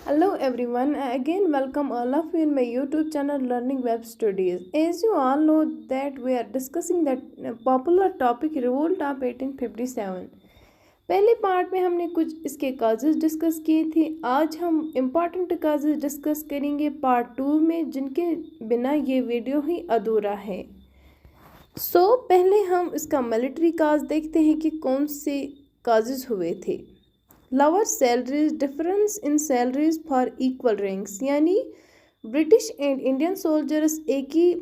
Hello everyone, I again welcome all of you in my YouTube channel Learning Web Studies. As you all know that we are discussing that popular topic revolt of 1857. पहले part में हमने कुछ इसके causes discuss किए थे। आज हम important causes discuss करेंगे पार्ट 2 में, जिनके बिना ये वीडियो ही अधूरा है। पहले हम इसका मिलिट्री काज देखते हैं कि कौन से काजेस हुए थे। Lower salaries, difference in salaries for equal ranks, यानी ब्रिटिश एंड इंडियन सोल्जर्स एक ही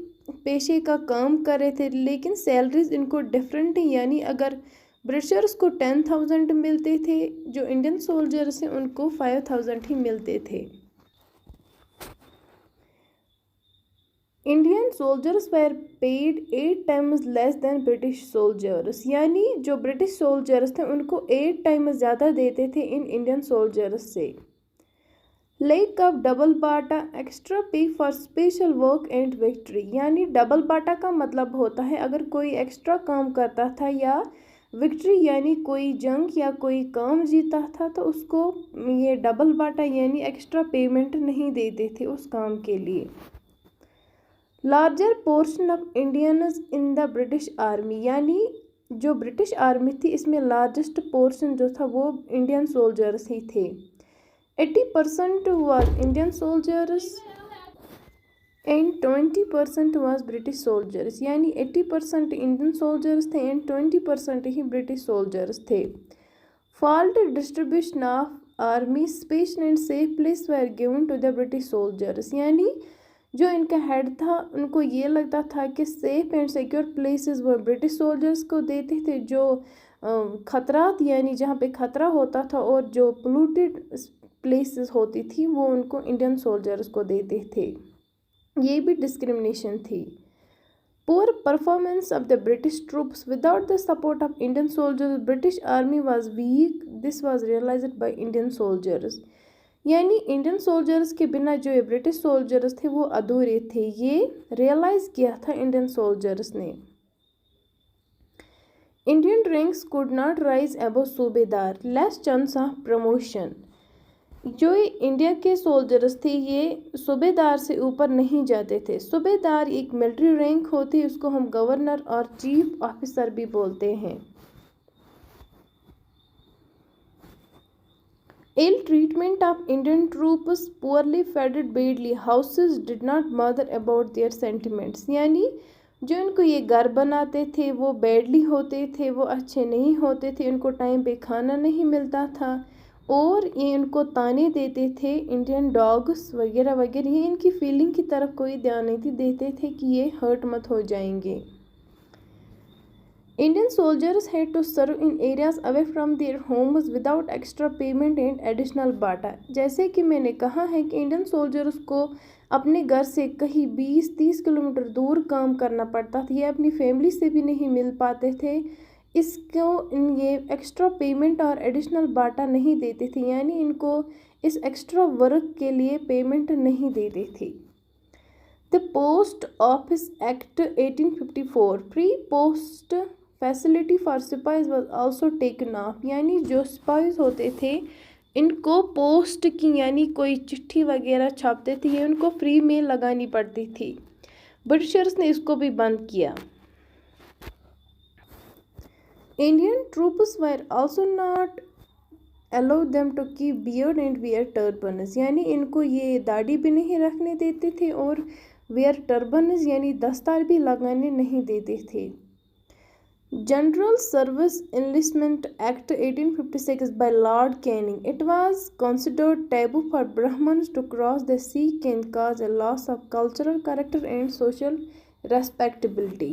पेशे का काम कर रहे थे लेकिन सैलरीज इनको डिफरेंट है। यानी अगर ब्रिटिशर्स को 10,000 मिलते थे, जो इंडियन सोल्जर्स हैं उनको 5,000 ही मिलते थे। Indian soldiers were paid 8 times less than British soldiers, यानी जो ब्रिटिश सोल्जर्स थे उनको 8 टाइम्स ज़्यादा देते थे इन इंडियन सोल्जर्स से। Lack of double batta, extra pay for special work and victory, यानी डबल बाटा का मतलब होता है अगर कोई एक्स्ट्रा काम करता था या विक्ट्री यानी कोई जंग या कोई काम जीता था तो उसको ये डबल बाटा यानी एक्स्ट्रा पेमेंट नहीं देते थे उस काम के लिए। Larger portion of Indians in the British army, यानी जो ब्रिटिश आर्मी थी इसमें लार्जेस्ट पोर्शन जो था वो इंडियन सोल्जर्स ही थे। 80% was Indian soldiers and 20% was British soldiers, यानी 80% इंडियन सोल्जर्स थे एंड 20% ही ब्रिटिश सोल्जर्स थे। Fault distribution of army space and safe place were given to the British soldiers, यानी जो इनका हेड था उनको ये लगता था कि सेफ एंड सिक्योर प्लेसेस वो ब्रिटिश सोल्जर्स को देते थे, जो खतरात यानी जहाँ पे खतरा होता था और जो पोल्यूटेड प्लेसेस होती थी वो उनको इंडियन सोल्जर्स को देते थे। ये भी डिस्क्रिमिनेशन थी। Poor performance of the British troops without the support of Indian soldiers, British army was weak, this was realised by Indian soldiers, यानी इंडियन सोल्जर्स के बिना जो ये ब्रिटिश सोल्जर्स थे वो अधूरे थे, ये रियलाइज़ किया था इंडियन सोल्जर्स ने। Indian ranks could not rise above सूबेदार, लेस चांस ऑफ प्रमोशन, जो इंडिया के सोल्जर्स थे ये सूबेदार से ऊपर नहीं जाते थे। सूबेदार एक मिलिट्री रैंक होती है, उसको हम गवर्नर और चीफ ऑफिसर भी बोलते हैं। Ill treatment of Indian troops, poorly fed badly houses did not bother about their sentiments, यानी जो इनको ये घर बनाते थे वो बैडली होते थे, वो अच्छे नहीं होते थे, इनको टाइम पे खाना नहीं मिलता था और ये इनको ताने देते थे इंडियन डॉग्स वगैरह वगैरह। ये इनकी फीलिंग की तरफ कोई ध्यान नहीं देते थे कि ये हर्ट मत हो जाएंगे। Indian soldiers had to serve in areas away from their homes without extra payment and additional बाटा। जैसे कि मैंने कहा है कि इंडियन सोल्जर्स को अपने घर से कहीं 20-30 किलोमीटर दूर काम करना पड़ता था, ये अपनी फैमिली से भी नहीं मिल पाते थे, इसको ये एक्स्ट्रा पेमेंट और एडिशनल बाटा नहीं देते थे, यानी इनको इस एक्स्ट्रा वर्क के लिए पेमेंट नहीं देते थे। The post office act 1854, free post facility for sipahis was also taken off, यानी जो सिपाहीज होते थे इनको पोस्ट की यानी कोई चिट्ठी वगैरह छापते थे ये उनको फ्री में लगानी पड़ती थी। ब्रिटिशर्स ने इसको भी बंद किया। Indian troops were also not allow them to keep beard and wear turbans, यानी इनको ये दाढ़ी भी नहीं रखने देते थे और वेयर टर्बन्स यानी दस्तार भी लगाने नहीं देते थे। General Service Enlistment Act 1856 by Lord Canning, it was considered taboo for Brahmins to cross the sea can cause a loss of cultural character and social respectability।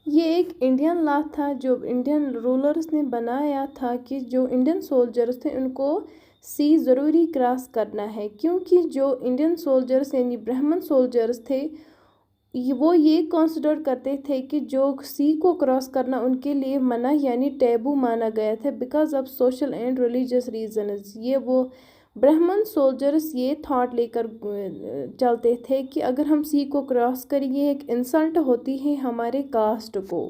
ये एक इंडियन लॉ था जो इंडियन रूलर्स ने बनाया था कि जो Indian soldiers थे उनको सी ज़रूरी क्रॉस करना है, क्योंकि जो इंडियन सोल्जर्स यानी ब्राह्मण सोल्जर्स थे वो ये कंसिडर करते थे कि जो सी को क्रॉस करना उनके लिए मना यानी टैबू माना गया था because of social and religious reasons. ये वो ब्राह्मण सोल्जर्स ये थॉट लेकर चलते थे कि अगर हम सी को क्रॉस करेंगे एक इंसल्ट होती है हमारे कास्ट को।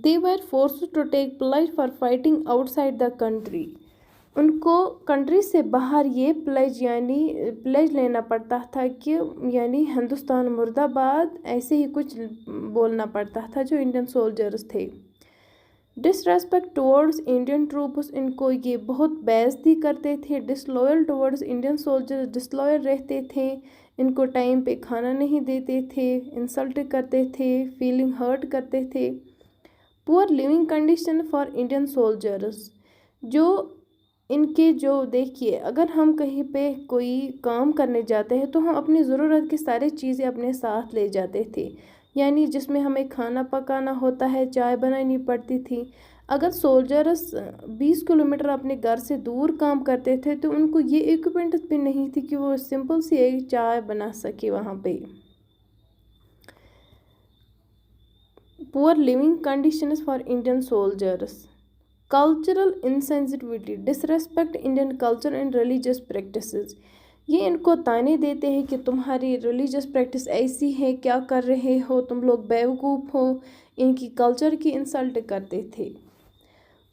They were force to take pledge for fighting outside the country. उनको कंट्री से बाहर ये प्लेज लेना पड़ता था कि यानी हिंदुस्तान मुर्दाबाद ऐसे ही कुछ बोलना पड़ता था जो इंडियन सोल्जर्स थे। डिसरेस्पेक्ट टुवर्ड्स इंडियन ट्रूप्स, इनको ये बहुत बेइज्जती करते थे। Disloyal towards Indian soldiers, disloyal रहते थे, इनको टाइम पे खाना नहीं देते थे, इंसल्ट करते थे, फीलिंग हर्ट करते थे। Poor leaving condition for Indian soldiers, जो इनके जो देखिए अगर हम कहीं पे कोई काम करने जाते हैं तो हम अपनी ज़रूरत की सारी चीज़ें अपने साथ ले जाते थे, यानी जिसमें हमें खाना पकाना होता है, चाय बनानी पड़ती थी। अगर सोल्जर्स 20 किलोमीटर अपने घर से दूर काम करते थे तो उनको ये इक्विपमेंट भी नहीं थी कि वो सिंपल सी एक चाय बना सके वहाँ पे। Poor leaving conditions for Indian soldiers, cultural insensitivity, disrespect Indian culture and religious practices, ये इनको ताने देते हैं कि तुम्हारी रिलीजियस प्रैक्टिस ऐसी है, क्या कर रहे हो तुम लोग, बेवकूफ़ हो, इनकी कल्चर की इंसल्ट करते थे।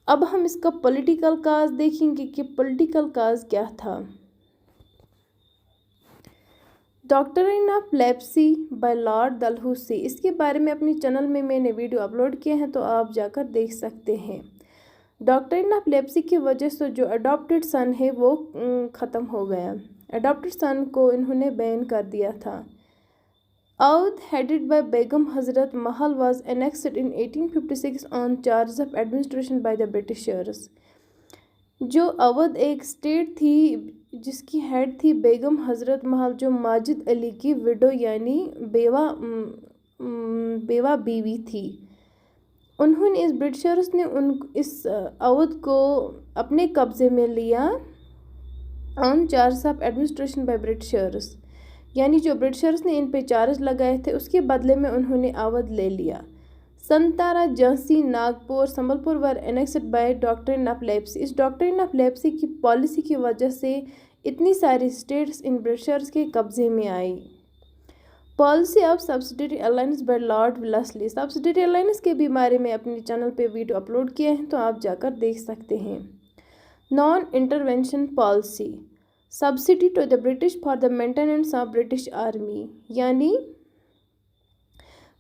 अब हम इसका पॉलिटिकल काज देखेंगे कि पॉलिटिकल काज क्या था। Doctrine of lapse by lord Dalhousie, इसके बारे में अपनी चैनल में मैंने वीडियो अपलोड किया है तो आप जाकर देख सकते हैं। डॉक्ट्रिन ऑफ लेप्सी की वजह से जो अडॉप्टेड सन है वो ख़त्म हो गया। अडॉप्टेड सन को इन्होंने बैन कर दिया था। Awadh headed by Begum Hazrat Mahal was annexed in 1856 on charge of administration by the Britishers. जो अवध एक स्टेट थी जिसकी हेड थी बेगम हजरत महल, जो माजिद अली की विडो यानी बेवा बीवी थी, उन्होंने इस ब्रिटिशर्स ने इस अवध को अपने कब्ज़े में लिया on charge of administration by Britishers, यानी जो ब्रिटिशर्स ने इन पे चार्ज लगाए थे उसके बदले में उन्होंने अवध ले लिया। संतारा, झांसी, नागपुर, संबलपुर वर एनेक्स्ड बाय डॉक्ट्रिन ऑफ लेप्सी। इस डॉक्ट्रिन ऑफ लेप्सी की पॉलिसी की वजह से इतनी सारी स्टेट्स इन ब्रिटिशर्स के कब्ज़े में आई। Policy of subsidiary alliance by lord Wellesley, subsidiary alliance के भी बारे में अपने चैनल पे वीडियो अपलोड किए हैं तो आप जाकर देख सकते हैं। Non intervention policy, subsidy to the British for the maintenance of British army, यानी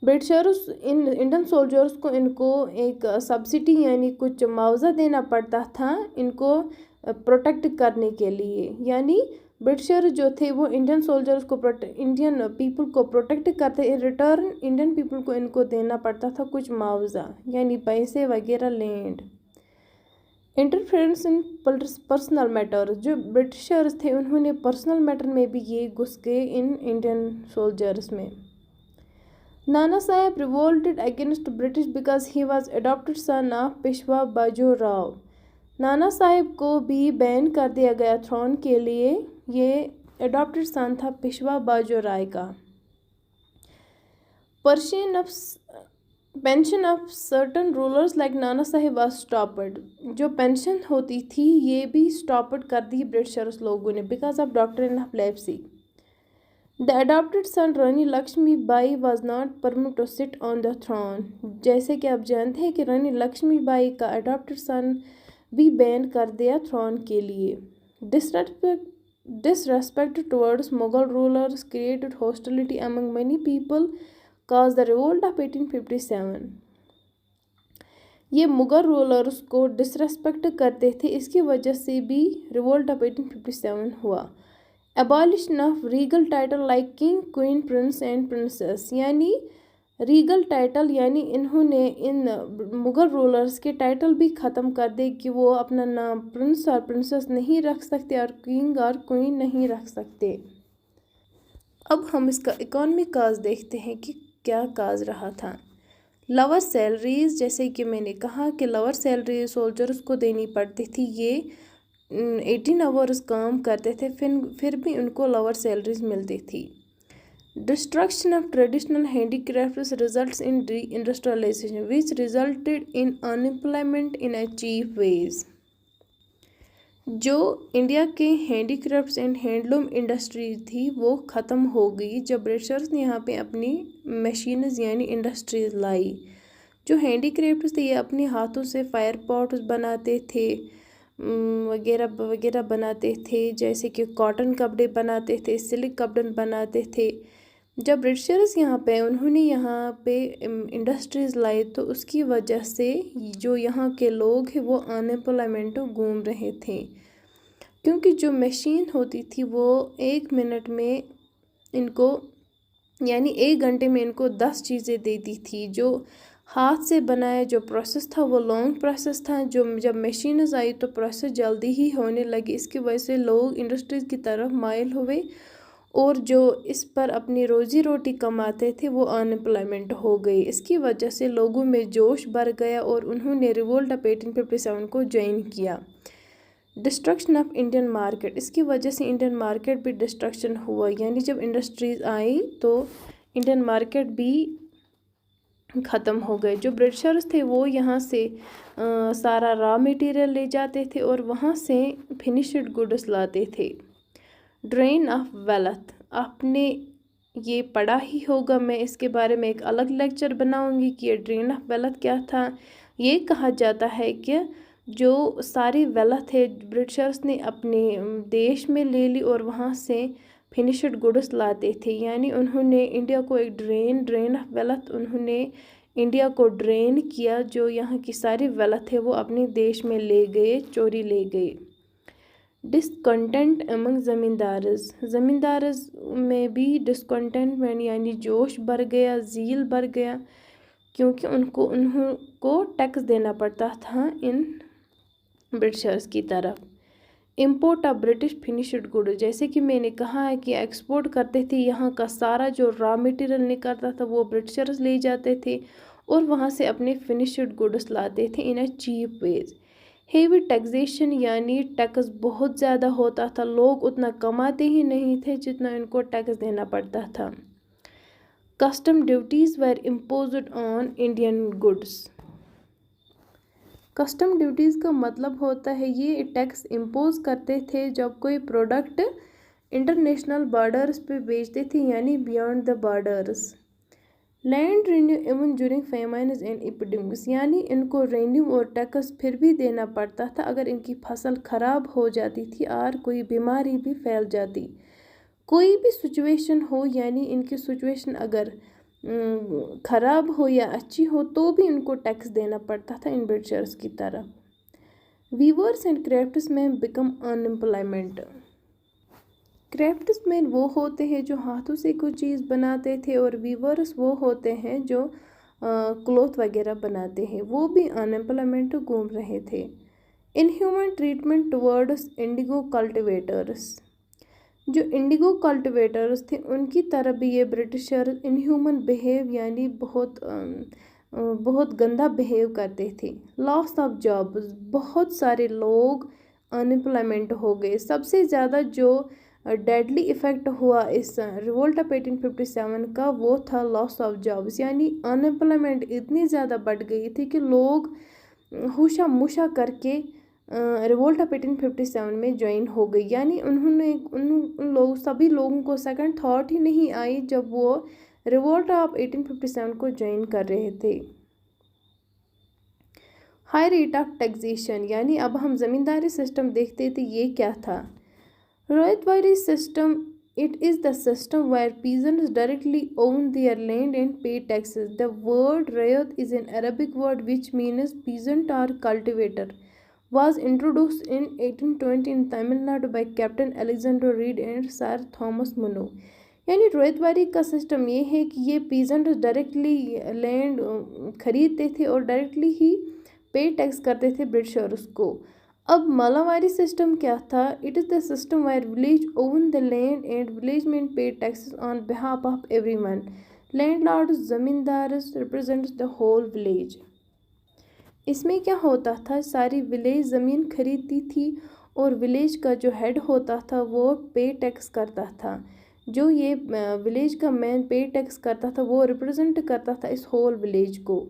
ब्रिटिशर्स इंडियन सोल्जर्स को इनको एक सब्सिडी यानी कुछ मुआवजा देना पड़ता था इनको प्रोटेक्ट करने के लिए, यानी ब्रिटिशर जो थे वो इंडियन सोल्जर्स को इंडियन पीपल को प्रोटेक्ट करते, इन रिटर्न इंडियन पीपल को इनको देना पड़ता था कुछ मुआवजा यानी पैसे वगैरह, लैंड। इंटरफेरेंस इन पर्सनल मैटर, जो ब्रिटिशर्स थे उन्होंने पर्सनल मैटर में भी ये घुस गए इन इंडियन सोल्जर्स में। Nana Saheb revolted against British because he was adopted son of Peshwa Baji Rao, Nana Saheb को भी बैन कर दिया गया थ्रोन के लिए, ये अडॉप्टेड सन था पेशवा बाजू राय का। Pension of certain rulers like Nana Saheb was stopped, जो पेंशन होती थी ये भी स्टॉप्ड कर दी ब्रिटिशर्स लोगों ने because of doctrine of lapse. The adopted son Rani Lakshmi Bai was not permit to sit on the throne, जैसे कि आप जानते हैं कि रानी लक्ष्मी बाई का अडॉप्टेड सन भी बैन कर दिया थ्रोन के लिए। Disrespect towards Mughal rulers created hostility among many people cause the revolt of 1857, ये मुगल रूलर्स को डिसरेस्पेक्ट करते थे, इसकी वजह से भी रिवोल्ट ऑफ 1857 हुआ। Abolition of Regal title like king, queen, Prince and princess, यानी रीगल टाइटल यानी इन्होंने इन मुगल रूलर्स के टाइटल भी ख़त्म कर दे कि वो अपना नाम प्रिंस और प्रिंसेस नहीं रख सकते और किंग और क्वीन नहीं रख सकते। अब हम इसका इकोनॉमिक काज देखते हैं कि क्या काज रहा था। लोअर सैलरीज, जैसे कि मैंने कहा कि लोअर सैलरी सोल्जर्स को देनी पड़ती थी, ये 18 आवर्स काम करते थे फिर भी उनको लोअर सैलरीज मिलती थी। Destruction of traditional handicrafts results in deindustrialisation which resulted in unemployment in a cheap wage, जो इंडिया के हैंडीक्राफ्ट्स एंड हैंडलूम इंडस्ट्री थी वो ख़त्म हो गई जब ब्रिटिशर्स ने यहाँ पे अपनी मशीन्स यानी इंडस्ट्रीज लाई, जो हैंडीक्राफ्ट्स थे ये अपने हाथों से फायर पॉट्स बनाते थे, वगैरह वगैरह बनाते थे, जैसे कि कॉटन कपड़े बनाते थे, सिल्क कपड़े बनाते थे। जब ब्रिटिशर्स यहाँ पे उन्होंने यहाँ पे इंडस्ट्रीज़ लाई तो उसकी वजह से जो यहाँ के लोग हैं वो अनएम्प्लॉयमेंट घूम रहे थे, क्योंकि जो मशीन होती थी वो 1 मिनट में इनको यानी 1 घंटे में इनको 10 चीज़ें देती थी। जो हाथ से बनाया जो प्रोसेस था वो लॉन्ग प्रोसेस था। जो जब मशीन्स आई तो प्रोसेस जल्दी ही होने लगी। इसकी वजह से लोग इंडस्ट्रीज़ की तरफ माइल हुए और जो इस पर अपनी रोज़ी रोटी कमाते थे वो अनएम्प्लॉयमेंट हो गई। इसकी वजह से लोगों में जोश बढ़ गया और उन्होंने रिवोल्ट ऑफ 1857 को ज्वाइन किया। डिस्ट्रक्शन ऑफ इंडियन मार्केट, इसकी वजह से इंडियन मार्केट भी डिस्ट्रक्शन हुआ, यानी जब इंडस्ट्रीज़ आई तो इंडियन मार्केट भी ख़त्म हो गए। जो ब्रिटिशर्स थे वो यहाँ से सारा रॉ मटेरियल ले जाते थे और वहाँ से फिनिश्ड गुड्स लाते थे। ड्रेन ऑफ वेल्थ, आपने ये पढ़ा ही होगा, मैं इसके बारे में एक अलग लेक्चर बनाऊंगी कि ये ड्रेन ऑफ वेल्थ क्या था। ये कहा जाता है कि जो सारी वेल्थ है ब्रिटिशर्स ने अपने देश में ले ली और वहाँ से फिनिश्ड गुड्स लाते थे, यानी उन्होंने इंडिया को एक ड्रेन ऑफ वेल्थ उन्होंने इंडिया को ड्रेन किया। जो यहाँ की सारी वेल्थ है वो अपने देश में ले गए, चोरी ले गए। डिसकंटेंट अमंग ज़मींदार्स में भी डिसकंटेंटमेंट यानी जोश बढ़ गया, ज़ील बढ़ गया, क्योंकि उनको टैक्स देना पड़ता था इन ब्रिटिशर्स की तरफ। Import of British finished good, जैसे कि मैंने कहा है कि एक्सपोर्ट करते थे, यहाँ का सारा जो रॉ मटेरियल निकलता था वो ब्रिटिशर्स ले जाते थे और वहाँ से अपने फिनिश्ड गुड्स लाते थे in a cheap ways. Heavy taxation यानी टैक्स बहुत ज़्यादा होता था, लोग उतना कमाते ही नहीं थे जितना इनको टैक्स देना पड़ता था। Custom duties were imposed on Indian goods. Custom duties का मतलब होता है ये टैक्स इम्पोज करते थे जब कोई प्रोडक्ट इंटरनेशनल बॉर्डर्स पे बेचते थे, यानी beyond the borders. Land revenue even during famines and epidemics, यानी इनको रेन्यू और टैक्स फिर भी देना पड़ता था अगर इनकी फसल ख़राब हो जाती थी और कोई बीमारी भी फैल जाती। कोई भी सिचुएशन हो, यानी इनकी सिचुएशन अगर ख़राब हो या अच्छी हो तो भी इनको टैक्स देना पड़ता था इन ब्रिटिशर्स की तरफ। Weavers and craftsman become unemployment. Craftsman वो होते हैं जो हाथों से कुछ चीज़ बनाते थे और वीवर्स वो होते हैं जो क्लॉथ वगैरह बनाते हैं, वो भी अनएम्प्लॉयमेंट घूम रहे थे। Inhuman treatment towards Indigo cultivators, जो इंडिगो कल्टिवेटर्स थे उनकी तरफ भी ये ब्रिटिशर इनह्यूमन बिहेव यानी बहुत गंदा बिहेव करते थे। लॉस ऑफ जॉब्स, बहुत सारे लोग अनएम्प्लॉयमेंट हो गए। सबसे ज़्यादा जो डेडली इफ़ेक्ट हुआ इस रिवोल्ट ऑफ 1857 का वो था लॉस ऑफ जॉब्स, यानी अनएम्प्लॉयमेंट इतनी ज़्यादा बढ़ गई थी कि लोग हुशा मुशा करके रिवोल्ट ऑफ 1857 में ज्वाइन हो गई। यानी उन्होंने उन सभी लोगों को सेकंड थॉट ही नहीं आई जब वो रिवोल्ट ऑफ 1857 को ज्वाइन कर रहे थे। हाई रेट ऑफ टैक्सेशन, यानी अब हम ज़मींदारी सिस्टम देखते थे, ये क्या था। रॉयतवारी system, it is the system where peasants directly own their land and pay taxes. The word rayat is an Arabic word which means peasant or cultivator. Was introduced in 1820 in Tamil Nadu by Captain Alexander Reed and Sir Thomas Munro. यानी रोयतवारी का system ये है कि ये peasant directly land खरीदते थे और directly ही पे टैक्स करते थे ब्रिटिशर्स को। अब मालावारी सिस्टम क्या था। It is the system where village own the land and village man pay taxes on behalf of everyone. Landlord zamindars represents the whole village. इसमें क्या होता था, सारी विलेज ज़मीन खरीदती थी और विलेज का जो हेड होता था वो पे टैक्स करता था। जो ये विलेज का मैन पे टैक्स करता था वो रिप्रेजेंट करता था इस होल विलेज को।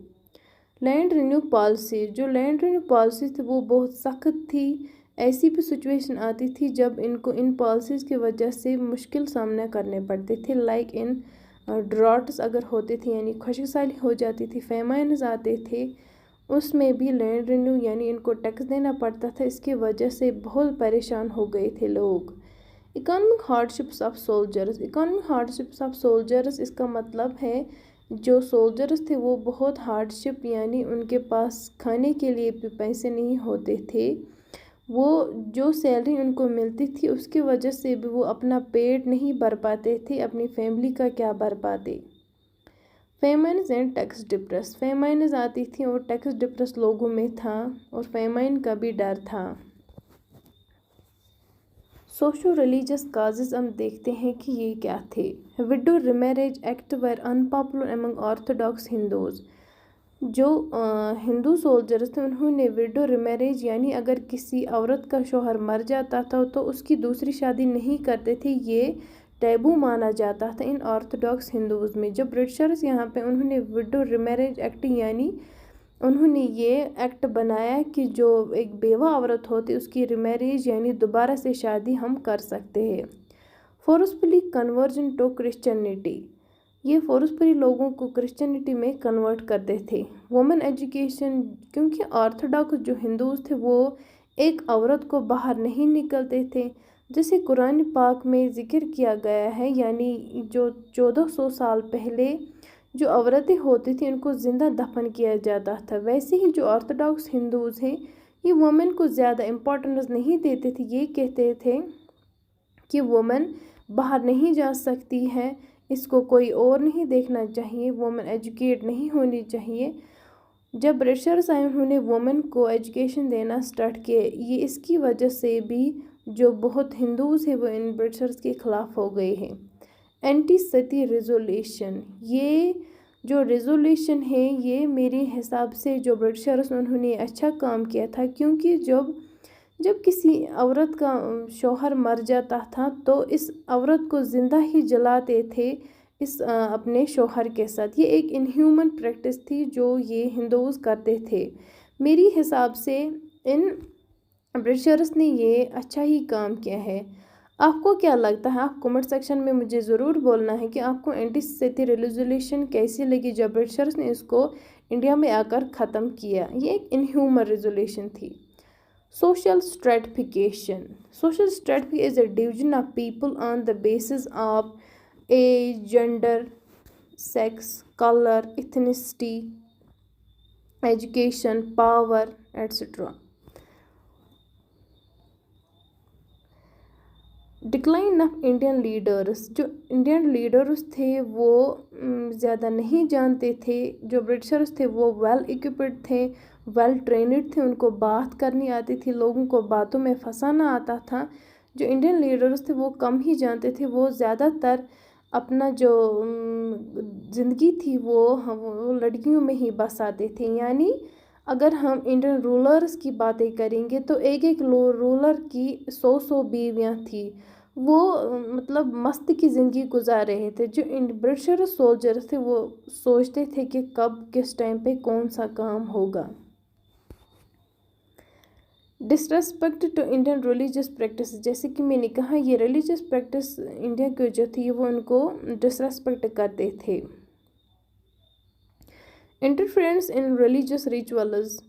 लैंड रिन्यू पॉलिसी, जो लैंड रिन्यू पॉलिसी थी वो बहुत सख्त थी। ऐसी भी सिचुएशन आती थी जब इनको इन पॉलिसीज़ की वजह से मुश्किल सामना करने पड़ते थे, लाइक इन ड्रॉट्स अगर होते थे यानी खुशक साली हो जाती थी, फेमाइन्स आते थे, उसमें भी लैंड रेवेन्यू यानी इनको टैक्स देना पड़ता था। इसकी वजह से बहुत परेशान हो गए थे लोग। Economic hardships of soldiers. Economic hardships of soldiers इसका मतलब है जो सोल्जर्स थे वो बहुत हार्डशिप यानी उनके पास खाने के लिए भी पैसे नहीं होते थे। वो जो सैलरी उनको मिलती थी उसकी वजह से भी वो अपना पेट नहीं भर पाते थे, अपनी फैमिली का क्या भर पाते। फेमाइन्स एंड टैक्स डिप्रेस। फेमाइन्स आती थी और टैक्स डिप्रेस लोगों में था और फेमाइन का भी डर था। सोशो रिलीजियस काजेज हम देखते हैं कि ये क्या थे। विडो रिमैरेज एक्ट वर अनपॉपुलर अमंग ऑर्थोडॉक्स हिंदूज। जो हिंदू सोल्जर्स थे उन्होंने विडो रिमैरेज यानी अगर किसी औरत का शौहर मर जाता था तो उसकी दूसरी शादी नहीं करते थे, ये टैबू माना जाता था इन ऑर्थोडॉक्स हिंदूज़ में। जब ब्रिटिशर्स यहाँ पे उन्होंने विडो रिमैरेज एक्ट यानी उन्होंने ये एक्ट बनाया कि जो एक बेवा औरत होती उसकी रिमैरेज यानी दोबारा से शादी हम कर सकते हैं। Forcefully conversion to Christianity. ये फोर्सफुली लोगों को क्रिश्चियनिटी में कन्वर्ट करते थे। वुमेन एजुकेशन, क्योंकि ऑर्थोडॉक्स जो हिंदूज थे वो एक औरत को बाहर नहीं निकलते थे, जैसे कुरान पाक में जिक्र किया गया है, यानी जो 1400 साल पहले जो औरतें होती थी उनको ज़िंदा दफन किया जाता था। वैसे ही जो ऑर्थोडॉक्स हिंदूज हैं ये वुमेन को ज़्यादा इम्पोर्टेंस नहीं देते थे। ये कहते थे कि वुमेन बाहर नहीं जा सकती है, इसको कोई और नहीं देखना चाहिए, वुमेन एजुकेट नहीं होनी चाहिए। जब ब्रिटिशर्स आए उन्होंने वुमेन को एजुकेशन देना स्टार्ट किए। ये इसकी वजह से भी जो बहुत हिंदूज हैं वो इन ब्रिटिशर्स के ख़िलाफ़ हो गए हैं। एंटी सती रेजोल्यूशन। ये जो रेजोल्यूशन है ये मेरे हिसाब से जो ब्रिटिशर्स उन्होंने अच्छा काम किया था, क्योंकि जब किसी औरत का शौहर मर जाता था तो इस औरत को ज़िंदा ही जलाते थे इस अपने शौहर के साथ। ये एक इनह्यूमन प्रैक्टिस थी जो ये हिंदूज़ करते थे। मेरी हिसाब से इन ब्रिटिशर्स ने ये अच्छा ही काम किया है। आपको क्या लगता है? आप कमेंट सेक्शन में मुझे ज़रूर बोलना है कि आपको एंटी सती रेजोल्यूशन कैसी लगी जब ब्रिटिशर्स ने इसको इंडिया में आकर ख़त्म किया। ये एक इनह्यूमन रेजोल्यूशन थी। Social stratification. Social stratification is a division of people on the basis of age, gender, sex, colour, ethnicity, education, power etcetera. Decline of Indian leaders. जो इंडियन लीडर्स थे वो ज़्यादा नहीं जानते थे। जो ब्रिटिशर्स थे वो वेल इक्विप्ड थे, वेल ट्रेनड थे, उनको बात करनी आती थी, लोगों को बातों में फंसाना आता था। जो इंडियन लीडर्स थे वो कम ही जानते थे, वो ज़्यादातर अपना जो ज़िंदगी थी वो लड़कियों में ही बसाते थे। यानी अगर हम इंडियन रूलर्स की बातें करेंगे तो एक एक रूलर की 100 बीवियाँ थी। वो मतलब मस्त की ज़िंदगी गुजार रहे थे। जो ब्रिटिशर सोल्जर्स थे वो सोचते थे कि कब किस टाइम पे कौन सा काम होगा। Disrespect to Indian religious practice. जैसे कि मैंने कहा ये रिलीजियस प्रैक्टिस इंडिया के जो थी वो उनको डिसरेस्पेक्ट करते थे। इंटरफेरेंस इन रिलीजियस रिचुअल्स।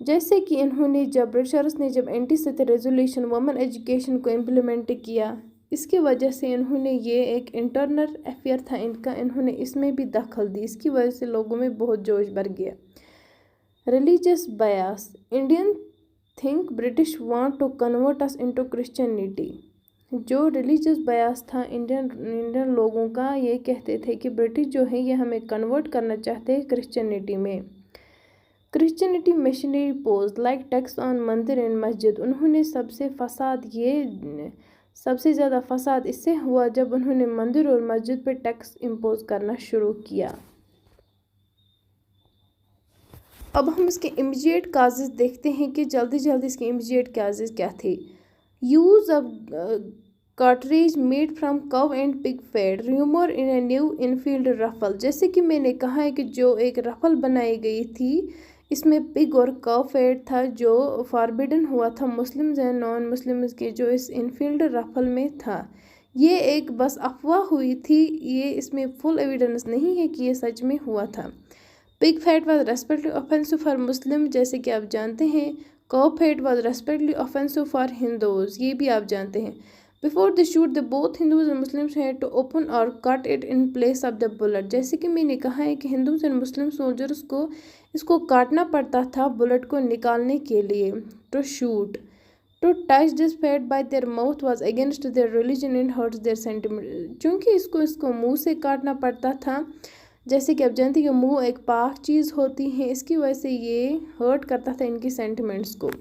जैसे कि इन्होंने जब ब्रिटिशर्स ने जब एंटी सती रेजोल्यूशन वुमेन एजुकेशन को इम्प्लीमेंट किया, इसकी वजह से इन्होंने ये एक इंटरनल अफेयर था इनका, इन्होंने इसमें भी दखल दी। इसकी वजह से लोगों में बहुत जोश भर गया। Religious bias. Indian think British want to convert us into Christianity. जो रिलीजियस बायस था इंडियन लोगों का, ये कहते थे कि ब्रिटिश जो है ये हमें कन्वर्ट करना चाहते हैं क्रिश्चियनिटी में। Christianity missionary pose like tax on मंदिर एंड मस्जिद। उन्होंने सबसे ज़्यादा फसाद इससे हुआ जब उन्होंने मंदिर और मस्जिद पर टैक्स इम्पोज करना शुरू किया। अब हम इसके इमीडिएट काजेज़ देखते हैं कि जल्दी जल्दी इसके इमीडिएट काजेज़ क्या थे। Use of cartridge made from cow and pig fat, rumour in a new Enfield rifle. जैसे कि मैंने कहा है कि जो एक रफल बनाई गई थी इसमें पिग और कव फैट था जो फॉरबिडन हुआ था मुस्लिम्स एंड नॉन मुस्लिम्स के, जो इस इनफील्ड रफल में था। ये एक बस अफवाह हुई थी, ये इसमें फुल एविडेंस नहीं है कि ये सच में हुआ था। Pig fat was respectively offensive for Muslim, जैसे कि आप जानते हैं। Cow fat was respectively offensive for Hindus, ये भी आप जानते हैं। Before the shoot the both Hindus and Muslims had to open और cut it in place of the bullet, जैसे कि मैंने कहा है कि हिंदूज एंड मुस्लिम सोल्जर्स को इसको काटना पड़ता था बुलेट को निकालने के लिए। To shoot to touch this fat by their mouth was against their religion and hurts their sentiment, चूँकि इसको मुंह से काटना पड़ता था, जैसे कि आप जानते हैं कि मुंह एक पाक चीज़ होती है, इसकी वजह से ये हर्ट करता था इनकी सेंटिमेंट्स को।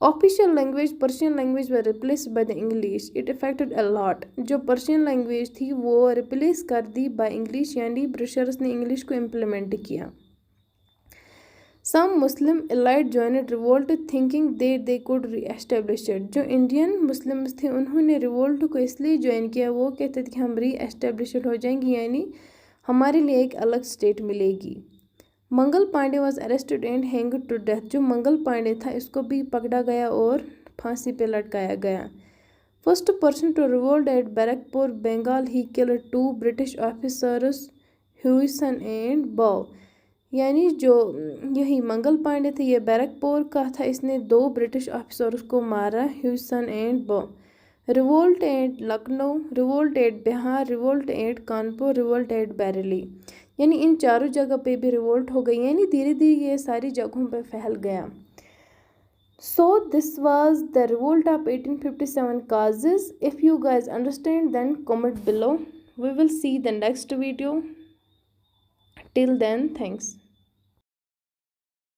Official language Persian language were replaced by the English, it affected a lot. जो पर्शियन लैंग्वेज थी वो रिप्लेस कर दी बाय इंग्लिश, यानी ब्रिटिशर्स ने इंग्लिश को इम्प्लीमेंट किया। Some Muslim elite joined revolt thinking they could reestablish it, जो इंडियन मुस्लिम्स थे उन्होंने रिवोल्ट को इसलिए ज्वाइन किया, वो कहते थे कि हम री-एस्टेब्लिश हो जाएंगे, यानी हमारे लिए एक अलग स्टेट मिलेगी। Mangal Pandey was arrested and hanged to death, जो मंगल पांडे था इसको भी पकड़ा गया और फांसी पे लटकाया गया। First person to revolt at Barrackpore Bengal, he killed 2 British officers Hewson and Baugh, यानी जो यही मंगल पांडे थे ये बैरकपुर का था, इसने 2 ब्रिटिश ऑफिसर्स को मारा, Hewson and Baugh. Revolt at Lucknow, revolt at Bihar, revolt at Kanpur, revolt at Bareilly, यानी इन चारों जगह पे भी रिवोल्ट हो गई, यानी धीरे धीरे ये सारी जगहों पे फैल गया। So this was the revolt of 1857 causes. If you guys understand, then comment below. We will see the next video. Till then, thanks.